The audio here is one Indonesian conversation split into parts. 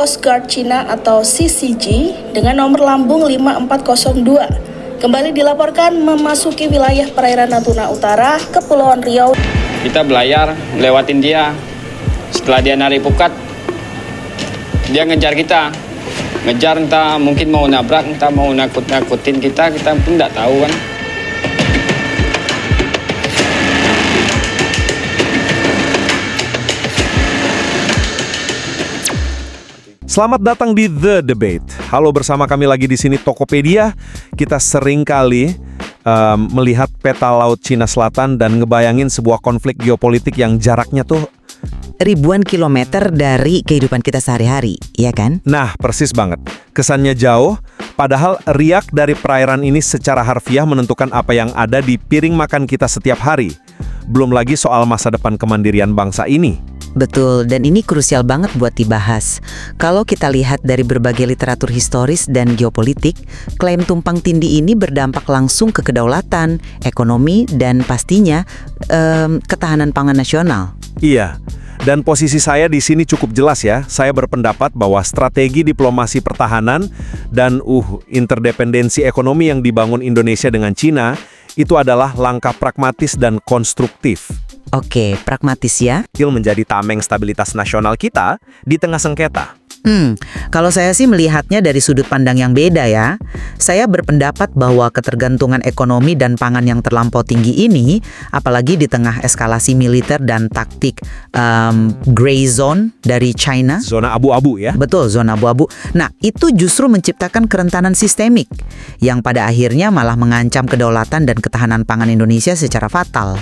Coast Guard Cina atau CCG dengan nomor lambung 5402 kembali dilaporkan memasuki wilayah perairan Natuna Utara, Kepulauan Riau. Kita belayar, lewatin dia. Setelah dia narik pukat, dia ngejar kita. Ngejar, entah mungkin mau nabrak, entah mau nakut-nakutin kita pun nggak tahu kan. Selamat datang di The Debate. Halo, bersama kami lagi di sini Tokopedia. Kita sering kali melihat peta laut Cina Selatan dan ngebayangin sebuah konflik geopolitik yang jaraknya tuh ribuan kilometer dari kehidupan kita sehari-hari, ya kan? Nah, persis banget. Kesannya jauh, padahal riak dari perairan ini secara harfiah menentukan apa yang ada di piring makan kita setiap hari. Belum lagi soal masa depan kemandirian bangsa ini. Betul, dan ini krusial banget buat dibahas. Kalau kita lihat dari berbagai literatur historis dan geopolitik, klaim tumpang tindih ini berdampak langsung ke kedaulatan, ekonomi, dan pastinya ketahanan pangan nasional. Iya. Dan posisi saya di sini cukup jelas ya. Saya berpendapat bahwa strategi diplomasi pertahanan dan interdependensi ekonomi yang dibangun Indonesia dengan Cina itu adalah langkah pragmatis dan konstruktif. Oke, pragmatis ya. Menjadi tameng stabilitas nasional kita di tengah sengketa. Kalau saya sih melihatnya dari sudut pandang yang beda ya. Saya berpendapat bahwa ketergantungan ekonomi dan pangan yang terlampau tinggi ini, apalagi di tengah eskalasi militer dan taktik gray zone dari China. Zona abu-abu ya? Betul, zona abu-abu. Nah, itu justru menciptakan kerentanan sistemik yang pada akhirnya malah mengancam kedaulatan dan ketahanan pangan Indonesia secara fatal.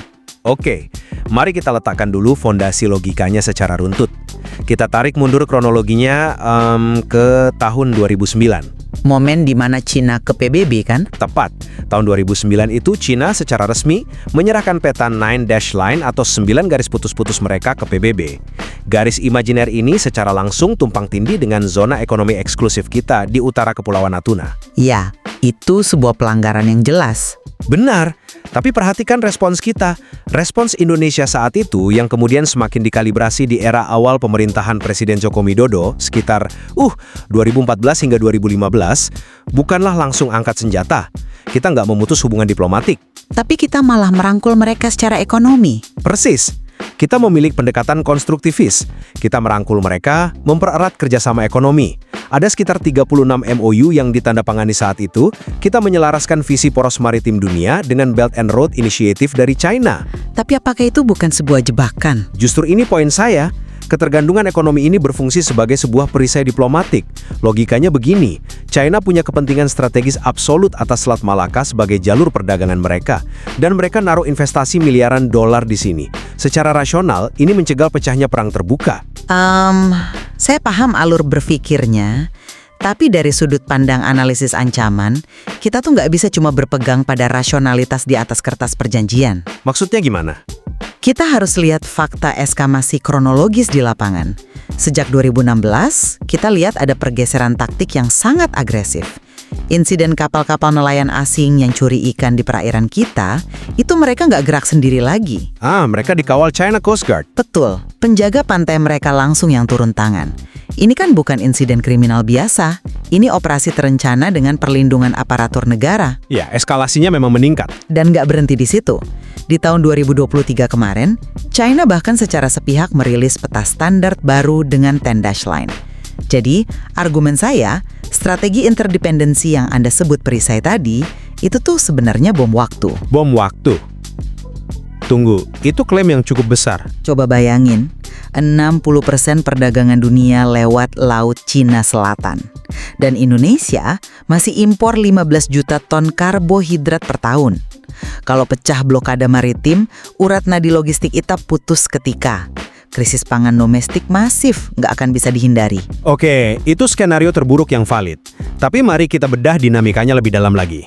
Oke, mari kita letakkan dulu fondasi logikanya secara runtut. Kita tarik mundur kronologinya ke tahun 2009. Momen di mana Cina ke PBB kan? Tepat, tahun 2009 itu Cina secara resmi menyerahkan peta Nine Dash Line atau 9 garis putus-putus mereka ke PBB. Garis imajiner ini secara langsung tumpang tindih dengan zona ekonomi eksklusif kita di utara Kepulauan Natuna. Ya, itu sebuah pelanggaran yang jelas. Benar, tapi perhatikan respons kita. Respons Indonesia saat itu yang kemudian semakin dikalibrasi di era awal pemerintahan Presiden Joko Widodo sekitar 2014 hingga 2015, bukanlah langsung angkat senjata. Kita nggak memutus hubungan diplomatik. Tapi kita malah merangkul mereka secara ekonomi. Persis. Kita memilih pendekatan konstruktivis. Kita merangkul mereka, mempererat kerjasama ekonomi. Ada sekitar 36 MOU yang ditandatangani saat itu. Kita menyelaraskan visi poros maritim dunia dengan Belt and Road Initiative dari China. Tapi apakah itu bukan sebuah jebakan? Justru ini poin saya. Ketergantungan ekonomi ini berfungsi sebagai sebuah perisai diplomatik. Logikanya begini, China punya kepentingan strategis absolut atas Selat Malaka sebagai jalur perdagangan mereka. Dan mereka naruh investasi miliaran dolar di sini. Secara rasional, ini mencegah pecahnya perang terbuka. Saya paham alur berpikirnya, tapi dari sudut pandang analisis ancaman, kita tuh nggak bisa cuma berpegang pada rasionalitas di atas kertas perjanjian. Maksudnya gimana? Kita harus lihat fakta eskalasi kronologis di lapangan. Sejak 2016, kita lihat ada pergeseran taktik yang sangat agresif. Insiden kapal-kapal nelayan asing yang curi ikan di perairan kita, itu mereka nggak gerak sendiri lagi. Mereka dikawal China Coast Guard. Betul, penjaga pantai mereka langsung yang turun tangan. Ini kan bukan insiden kriminal biasa. Ini operasi terencana dengan perlindungan aparatur negara. Ya, eskalasinya memang meningkat. Dan nggak berhenti di situ. Di tahun 2023 kemarin, China bahkan secara sepihak merilis peta standar baru dengan 10 Dash Line. Jadi, argumen saya, strategi interdependensi yang Anda sebut perisai tadi, itu tuh sebenarnya bom waktu. Bom waktu? Tunggu, itu klaim yang cukup besar. Coba bayangin, 60% perdagangan dunia lewat Laut Cina Selatan. Dan Indonesia masih impor 15 juta ton karbohidrat per tahun. Kalau pecah blokade maritim, urat nadi logistik kita putus ketika. Krisis pangan domestik masif, nggak akan bisa dihindari. Oke, itu skenario terburuk yang valid. Tapi mari kita bedah dinamikanya lebih dalam lagi.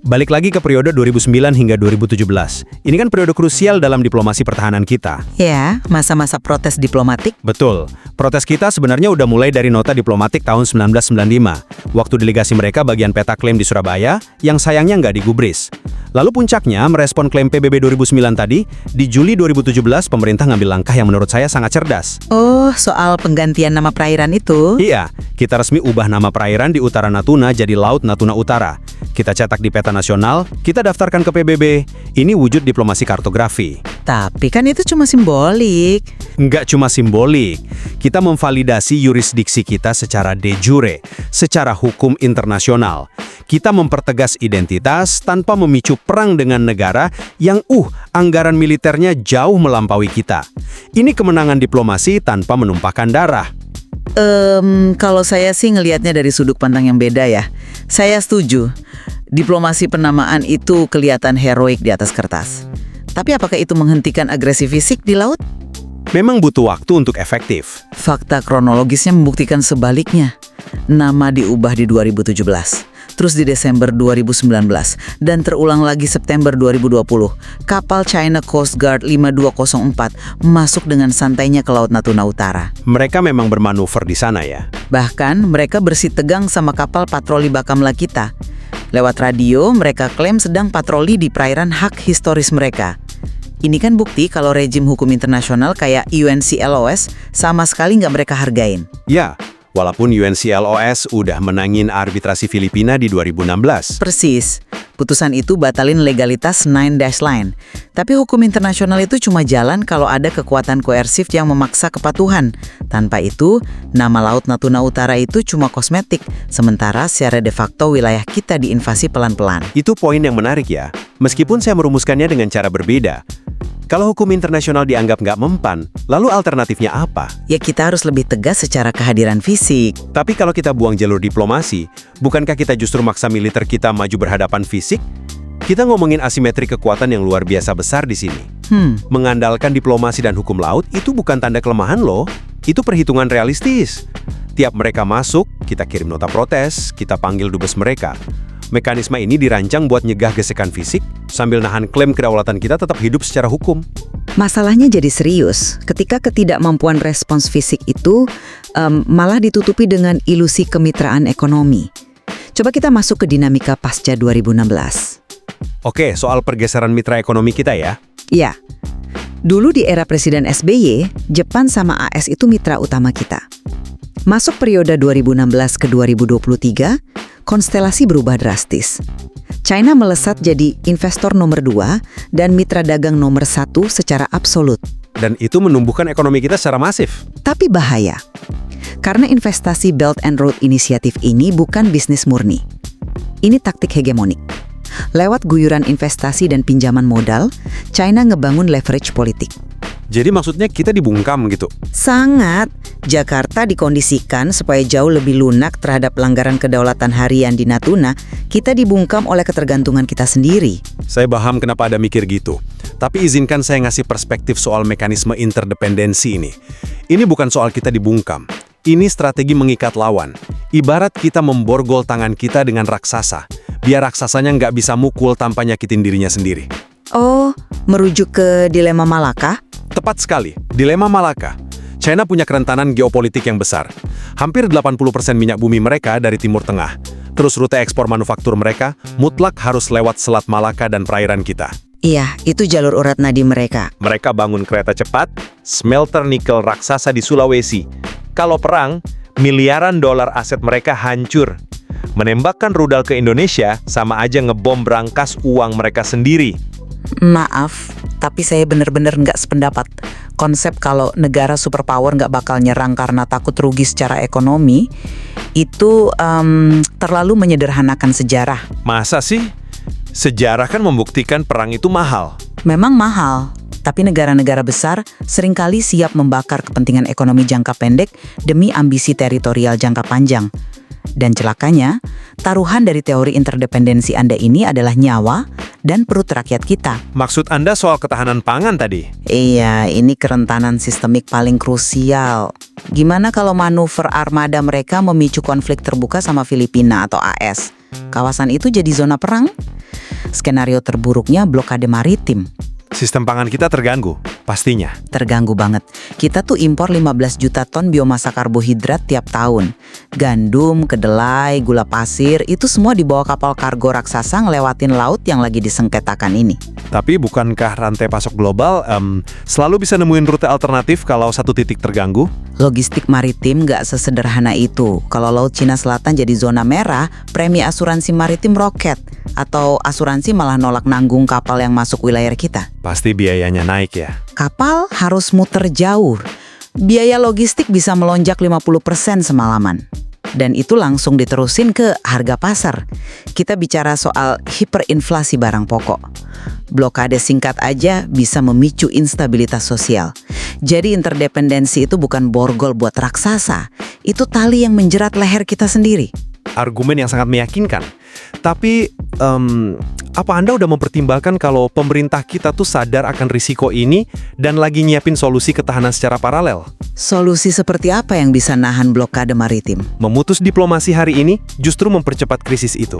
Balik lagi ke periode 2009 hingga 2017. Ini kan periode krusial dalam diplomasi pertahanan kita. Ya, masa-masa protes diplomatik. Betul. Protes kita sebenarnya udah mulai dari nota diplomatik tahun 1995, waktu delegasi mereka bagian peta klaim di Surabaya, yang sayangnya nggak digubris. Lalu puncaknya, merespon klaim PBB 2009 tadi, di Juli 2017 pemerintah ngambil langkah yang menurut saya sangat cerdas. Oh, soal penggantian nama perairan itu? Iya, kita resmi ubah nama perairan di Utara Natuna jadi Laut Natuna Utara. Kita cetak di peta nasional, kita daftarkan ke PBB. Ini wujud diplomasi kartografi. Tapi kan itu cuma simbolik. Nggak cuma simbolik, kita memvalidasi yurisdiksi kita secara de jure, secara hukum internasional. Kita mempertegas identitas tanpa memicu perang dengan negara yang anggaran militernya jauh melampaui kita. Ini kemenangan diplomasi tanpa menumpahkan darah. Kalau saya sih ngelihatnya dari sudut pandang yang beda ya. Saya setuju, diplomasi penamaan itu kelihatan heroik di atas kertas. Tapi apakah itu menghentikan agresi fisik di laut? Memang butuh waktu untuk efektif. Fakta kronologisnya membuktikan sebaliknya. Nama diubah di 2017, terus di Desember 2019, dan terulang lagi September 2020. Kapal China Coast Guard 5204 masuk dengan santainya ke Laut Natuna Utara. Mereka memang bermanuver di sana ya. Bahkan mereka bersitegang sama kapal patroli Bakamla kita. Lewat radio, mereka klaim sedang patroli di perairan hak historis mereka. Ini kan bukti kalau rejim hukum internasional kayak UNCLOS sama sekali nggak mereka hargain. Ya, walaupun UNCLOS udah menangin arbitrasi Filipina di 2016. Persis. Putusan itu batalin legalitas Nine Dash Line. Tapi hukum internasional itu cuma jalan kalau ada kekuatan koersif yang memaksa kepatuhan. Tanpa itu, nama Laut Natuna Utara itu cuma kosmetik, sementara secara de facto wilayah kita diinvasi pelan-pelan. Itu poin yang menarik ya. Meskipun saya merumuskannya dengan cara berbeda. Kalau hukum internasional dianggap nggak mempan, lalu alternatifnya apa? Ya kita harus lebih tegas secara kehadiran fisik. Tapi kalau kita buang jalur diplomasi, bukankah kita justru maksa militer kita maju berhadapan fisik? Kita ngomongin asimetri kekuatan yang luar biasa besar di sini. Mengandalkan diplomasi dan hukum laut itu bukan tanda kelemahan loh. Itu perhitungan realistis. Tiap mereka masuk, kita kirim nota protes, kita panggil dubes mereka. Mekanisme ini dirancang buat nyegah gesekan fisik, sambil nahan klaim kedaulatan kita tetap hidup secara hukum. Masalahnya jadi serius ketika ketidakmampuan respons fisik itu malah ditutupi dengan ilusi kemitraan ekonomi. Coba kita masuk ke dinamika pasca 2016. Oke, soal pergeseran mitra ekonomi kita ya. Ya, dulu di era Presiden SBY, Jepang sama AS itu mitra utama kita. Masuk periode 2016 ke 2023, konstelasi berubah drastis. China melesat jadi investor nomor 2 dan mitra dagang nomor 1 secara absolut. Dan itu menumbuhkan ekonomi kita secara masif. Tapi bahaya, karena investasi Belt and Road Initiative ini bukan bisnis murni. Ini taktik hegemonik. Lewat guyuran investasi dan pinjaman modal, China ngebangun leverage politik. Jadi maksudnya kita dibungkam gitu? Sangat. Jakarta dikondisikan supaya jauh lebih lunak terhadap pelanggaran kedaulatan harian di Natuna, kita dibungkam oleh ketergantungan kita sendiri. Saya paham kenapa ada mikir gitu. Tapi izinkan saya ngasih perspektif soal mekanisme interdependensi ini. Ini bukan soal kita dibungkam. Ini strategi mengikat lawan. Ibarat kita memborgol tangan kita dengan raksasa, biar raksasanya nggak bisa mukul tanpa nyakitin dirinya sendiri. Oh, merujuk ke dilema Malaka? Tepat sekali, dilema Malaka. China punya kerentanan geopolitik yang besar. Hampir 80% minyak bumi mereka dari Timur Tengah. Terus rute ekspor manufaktur mereka mutlak harus lewat Selat Malaka dan perairan kita. Iya, itu jalur urat nadi mereka. Mereka bangun kereta cepat, smelter nikel raksasa di Sulawesi. Kalau perang, miliaran dolar aset mereka hancur. Menembakkan rudal ke Indonesia sama aja ngebom berangkas uang mereka sendiri. Maaf, tapi saya benar-benar nggak sependapat. Konsep kalau negara superpower nggak bakal nyerang karena takut rugi secara ekonomi, itu terlalu menyederhanakan sejarah. Masa sih? Sejarah kan membuktikan perang itu mahal. Memang mahal, tapi negara-negara besar seringkali siap membakar kepentingan ekonomi jangka pendek demi ambisi teritorial jangka panjang. Dan celakanya, taruhan dari teori interdependensi Anda ini adalah nyawa dan perut rakyat kita. Maksud Anda soal ketahanan pangan tadi? Iya, ini kerentanan sistemik paling krusial. Gimana kalau manuver armada mereka memicu konflik terbuka sama Filipina atau AS? Kawasan itu jadi zona perang? Skenario terburuknya blokade maritim. Sistem pangan kita terganggu, pastinya. Terganggu banget. Kita tuh impor 15 juta ton biomasa karbohidrat tiap tahun. Gandum, kedelai, gula pasir, itu semua dibawa kapal kargo raksasa ngelewatin laut yang lagi disengketakan ini. Tapi bukankah rantai pasok global selalu bisa nemuin rute alternatif kalau satu titik terganggu? Logistik maritim nggak sesederhana itu. Kalau Laut Cina Selatan jadi zona merah, premi asuransi maritim roket. Atau asuransi malah nolak nanggung kapal yang masuk wilayah kita. Pasti biayanya naik ya. Kapal harus muter jauh. Biaya logistik bisa melonjak 50% semalaman. Dan itu langsung diterusin ke harga pasar. Kita bicara soal hiperinflasi barang pokok. Blokade singkat aja bisa memicu instabilitas sosial. Jadi interdependensi itu bukan borgol buat raksasa. Itu tali yang menjerat leher kita sendiri. Argumen yang sangat meyakinkan. Tapi, apa Anda udah mempertimbangkan kalau pemerintah kita tuh sadar akan risiko ini dan lagi nyiapin solusi ketahanan secara paralel? Solusi seperti apa yang bisa nahan blokade maritim? Memutus diplomasi hari ini justru mempercepat krisis itu.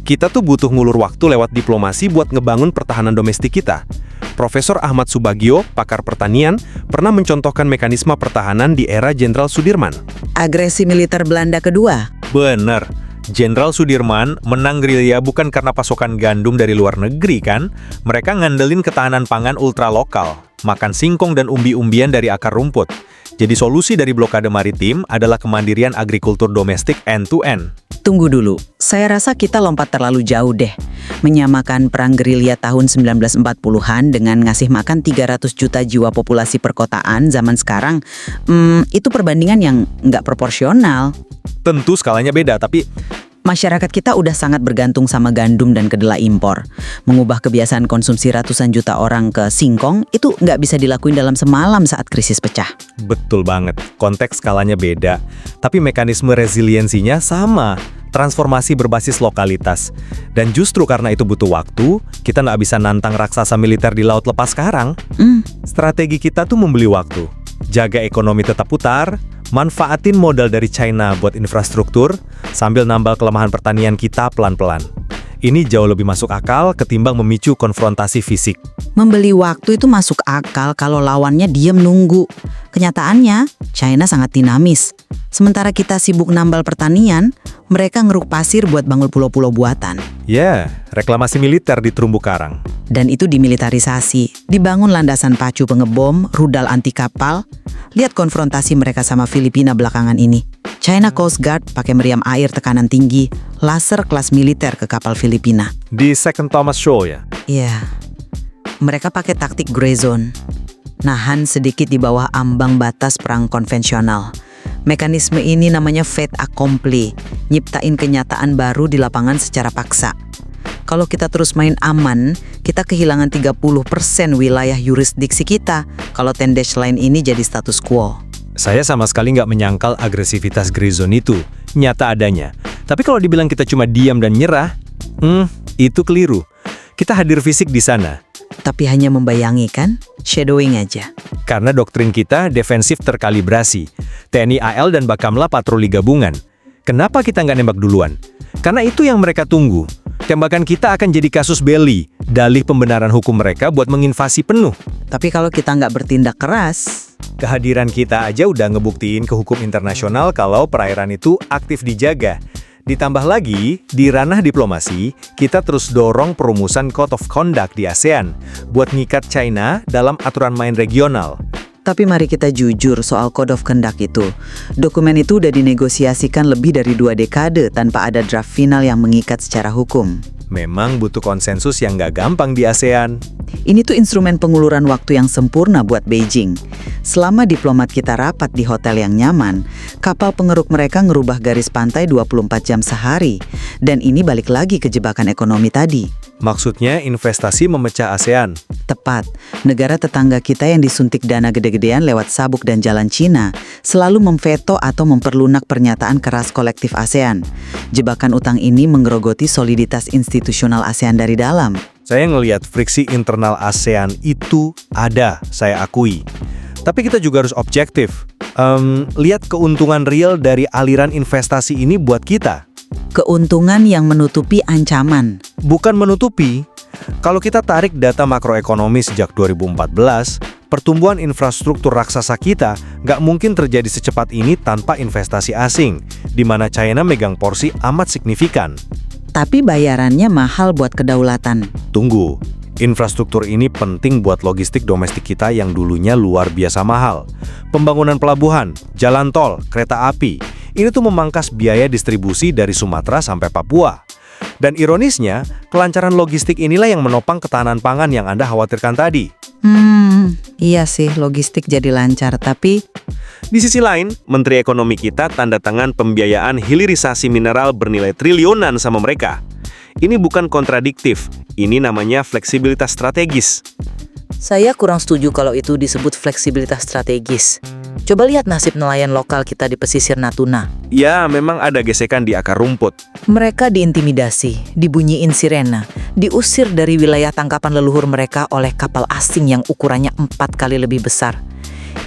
Kita tuh butuh ngulur waktu lewat diplomasi buat ngebangun pertahanan domestik kita. Profesor Ahmad Subagio, pakar pertanian, pernah mencontohkan mekanisme pertahanan di era Jenderal Sudirman. Agresi militer Belanda kedua. Bener. Jenderal Sudirman menang gerilya bukan karena pasokan gandum dari luar negeri kan? Mereka ngandelin ketahanan pangan ultra lokal, makan singkong dan umbi-umbian dari akar rumput. Jadi solusi dari blokade maritim adalah kemandirian agrikultur domestik end-to-end. Tunggu dulu, saya rasa kita lompat terlalu jauh deh. Menyamakan perang gerilya tahun 1940-an dengan ngasih makan 300 juta jiwa populasi perkotaan zaman sekarang, itu perbandingan yang nggak proporsional. Tentu skalanya beda, tapi Masyarakat kita udah sangat bergantung sama gandum dan kedelai impor. Mengubah kebiasaan konsumsi ratusan juta orang ke singkong itu nggak bisa dilakuin dalam semalam saat krisis pecah. betul banget, konteks skalanya beda, tapi mekanisme resiliensinya sama. Transformasi berbasis lokalitas. Dan justru karena itu butuh waktu, kita nggak bisa nantang raksasa militer di laut lepas sekarang. Strategi kita tuh membeli waktu. Jaga ekonomi tetap putar, manfaatin modal dari China buat infrastruktur, sambil nambal kelemahan pertanian kita pelan-pelan. Ini jauh lebih masuk akal ketimbang memicu konfrontasi fisik. Membeli waktu itu masuk akal kalau lawannya diem nunggu. Kenyataannya, China sangat dinamis. Sementara kita sibuk nambal pertanian, mereka ngeruk pasir buat bangun pulau-pulau buatan. Ya, reklamasi militer di terumbu karang. Dan itu dimilitarisasi. Dibangun landasan pacu pengebom, rudal anti kapal. Lihat konfrontasi mereka sama Filipina belakangan ini. China Coast Guard pakai meriam air tekanan tinggi, laser kelas militer ke kapal Filipina. Di Second Thomas Shoal ya? Iya, mereka pakai taktik gray zone. Nahan sedikit di bawah ambang batas perang konvensional. Mekanisme ini namanya fait accompli, nyiptain kenyataan baru di lapangan secara paksa. Kalau kita terus main aman, kita kehilangan 30% wilayah yurisdiksi kita kalau 10 dash line ini jadi status quo. Saya sama sekali nggak menyangkal agresivitas gray zone itu, nyata adanya. Tapi kalau dibilang kita cuma diam dan nyerah, itu keliru. Kita hadir fisik di sana. Tapi hanya membayangi kan? Shadowing aja. Karena doktrin kita defensif terkalibrasi. TNI AL dan Bakamla patroli gabungan. Kenapa kita nggak nembak duluan? Karena itu yang mereka tunggu. Tembakan kita akan jadi kasus belli, dalih pembenaran hukum mereka buat menginvasi penuh. Tapi kalau kita nggak bertindak keras, Kehadiran kita aja udah ngebuktiin ke hukum internasional kalau perairan itu aktif dijaga. Ditambah lagi, di ranah diplomasi, kita terus dorong perumusan Code of Conduct di ASEAN buat ngikat China dalam aturan main regional. tapi mari kita jujur soal Code of Conduct itu. Dokumen itu udah dinegosiasikan lebih dari 2 dekade tanpa ada draft final yang mengikat secara hukum. Memang butuh konsensus yang nggak gampang di ASEAN. Ini tuh instrumen penguluran waktu yang sempurna buat Beijing. Selama diplomat kita rapat di hotel yang nyaman, kapal pengeruk mereka ngerubah garis pantai 24 jam sehari. Dan ini balik lagi ke jebakan ekonomi tadi. Maksudnya investasi memecah ASEAN. Tepat, negara tetangga kita yang disuntik dana gede-gedean lewat sabuk dan jalan Cina selalu memveto atau memperlunak pernyataan keras kolektif ASEAN. Jebakan utang ini menggerogoti soliditas institusional ASEAN dari dalam. Saya ngelihat friksi internal ASEAN itu ada, saya akui. Tapi kita juga harus objektif. Lihat keuntungan real dari aliran investasi ini buat kita. keuntungan yang menutupi ancaman. Bukan menutupi. Kalau kita tarik data makroekonomi sejak 2014, pertumbuhan infrastruktur raksasa kita nggak mungkin terjadi secepat ini tanpa investasi asing, di mana China megang porsi amat signifikan. Tapi bayarannya mahal buat kedaulatan. Tunggu, infrastruktur ini penting buat logistik domestik kita yang dulunya luar biasa mahal. Pembangunan pelabuhan, jalan tol, kereta api, ini tuh memangkas biaya distribusi dari Sumatera sampai Papua. Dan ironisnya, kelancaran logistik inilah yang menopang ketahanan pangan yang Anda khawatirkan tadi. Iya sih, logistik jadi lancar, tapi Di sisi lain, Menteri Ekonomi kita tanda tangan pembiayaan hilirisasi mineral bernilai triliunan sama mereka. Ini bukan kontradiktif, ini namanya fleksibilitas strategis. saya kurang setuju kalau itu disebut fleksibilitas strategis. Coba lihat nasib nelayan lokal kita di pesisir Natuna. Ya, memang ada gesekan di akar rumput. Mereka diintimidasi, dibunyiin sirena, diusir dari wilayah tangkapan leluhur mereka oleh kapal asing yang ukurannya 4 kali lebih besar.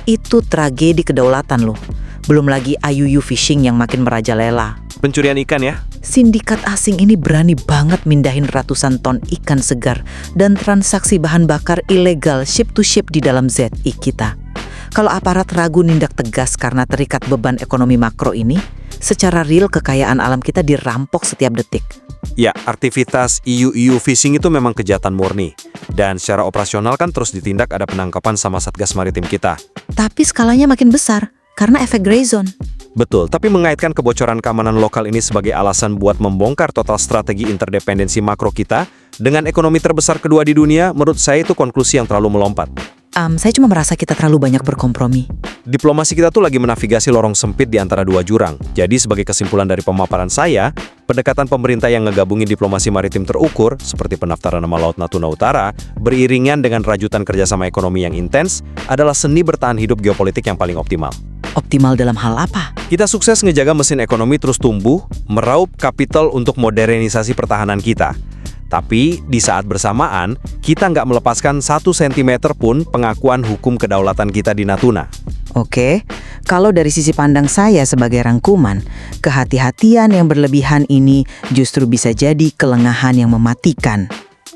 Itu tragedi kedaulatan loh. Belum lagi IUU fishing yang makin merajalela. Pencurian ikan ya? Sindikat asing ini berani banget mindahin ratusan ton ikan segar dan transaksi bahan bakar ilegal ship-to-ship di dalam ZI kita. Kalau aparat ragu nindak tegas karena terikat beban ekonomi makro ini, secara real kekayaan alam kita dirampok setiap detik. Ya, aktivitas IUU fishing itu memang kejahatan murni. Dan secara operasional kan terus ditindak ada penangkapan sama Satgas Maritim kita. Tapi skalanya makin besar karena efek gray zone. Betul, tapi mengaitkan kebocoran keamanan lokal ini sebagai alasan buat membongkar total strategi interdependensi makro kita dengan ekonomi terbesar kedua di dunia, menurut saya itu konklusi yang terlalu melompat. Saya cuma merasa kita terlalu banyak berkompromi. Diplomasi kita tuh lagi menavigasi lorong sempit di antara dua jurang. Jadi sebagai kesimpulan dari pemaparan saya, pendekatan pemerintah yang ngegabungin diplomasi maritim terukur, seperti pendaftaran nama Laut Natuna Utara, beriringan dengan rajutan kerjasama ekonomi yang intens, adalah seni bertahan hidup geopolitik yang paling optimal. Optimal dalam hal apa? Kita sukses ngejaga mesin ekonomi terus tumbuh, meraup kapital untuk modernisasi pertahanan kita. Tapi di saat bersamaan, kita nggak melepaskan 1 sentimeter pun pengakuan hukum kedaulatan kita di Natuna. Oke, kalau dari sisi pandang saya sebagai rangkuman, kehati-hatian yang berlebihan ini justru bisa jadi kelengahan yang mematikan.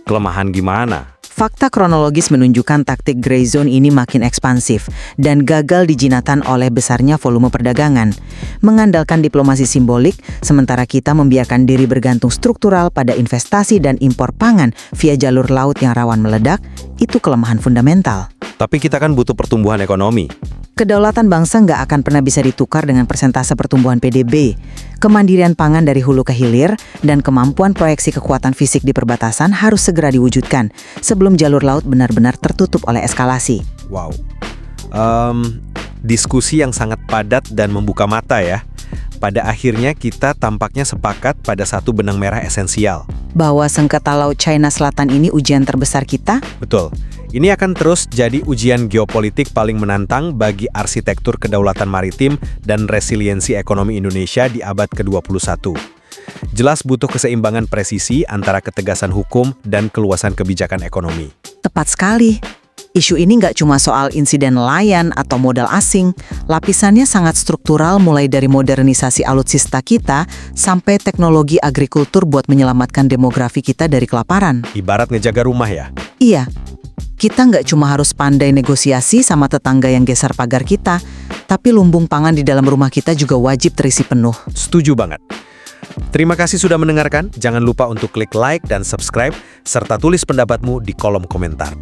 Kelemahan gimana? Fakta kronologis menunjukkan taktik gray zone ini makin ekspansif dan gagal dijinakkan oleh besarnya volume perdagangan. Mengandalkan diplomasi simbolik, sementara kita membiarkan diri bergantung struktural pada investasi dan impor pangan via jalur laut yang rawan meledak, itu kelemahan fundamental. Tapi kita kan butuh pertumbuhan ekonomi. Kedaulatan bangsa nggak akan pernah bisa ditukar dengan persentase pertumbuhan PDB. Kemandirian pangan dari hulu ke hilir dan kemampuan proyeksi kekuatan fisik di perbatasan harus segera diwujudkan sebelum jalur laut benar-benar tertutup oleh eskalasi. Wow. Diskusi yang sangat padat dan membuka mata ya. Pada akhirnya kita tampaknya sepakat pada satu benang merah esensial. Bahwa sengketa Laut China Selatan ini ujian terbesar kita? Betul. Ini akan terus jadi ujian geopolitik paling menantang bagi arsitektur kedaulatan maritim dan resiliensi ekonomi Indonesia di abad ke-21. Jelas butuh keseimbangan presisi antara ketegasan hukum dan keluasan kebijakan ekonomi. Tepat sekali. Isu ini nggak cuma soal insiden nelayan atau modal asing, lapisannya sangat struktural mulai dari modernisasi alutsista kita sampai teknologi agrikultur buat menyelamatkan demografi kita dari kelaparan. Ibarat ngejaga rumah ya? Iya. Kita nggak cuma harus pandai negosiasi sama tetangga yang geser pagar kita, tapi lumbung pangan di dalam rumah kita juga wajib terisi penuh. Setuju banget. Terima kasih sudah mendengarkan. Jangan lupa untuk klik like dan subscribe, serta tulis pendapatmu di kolom komentar.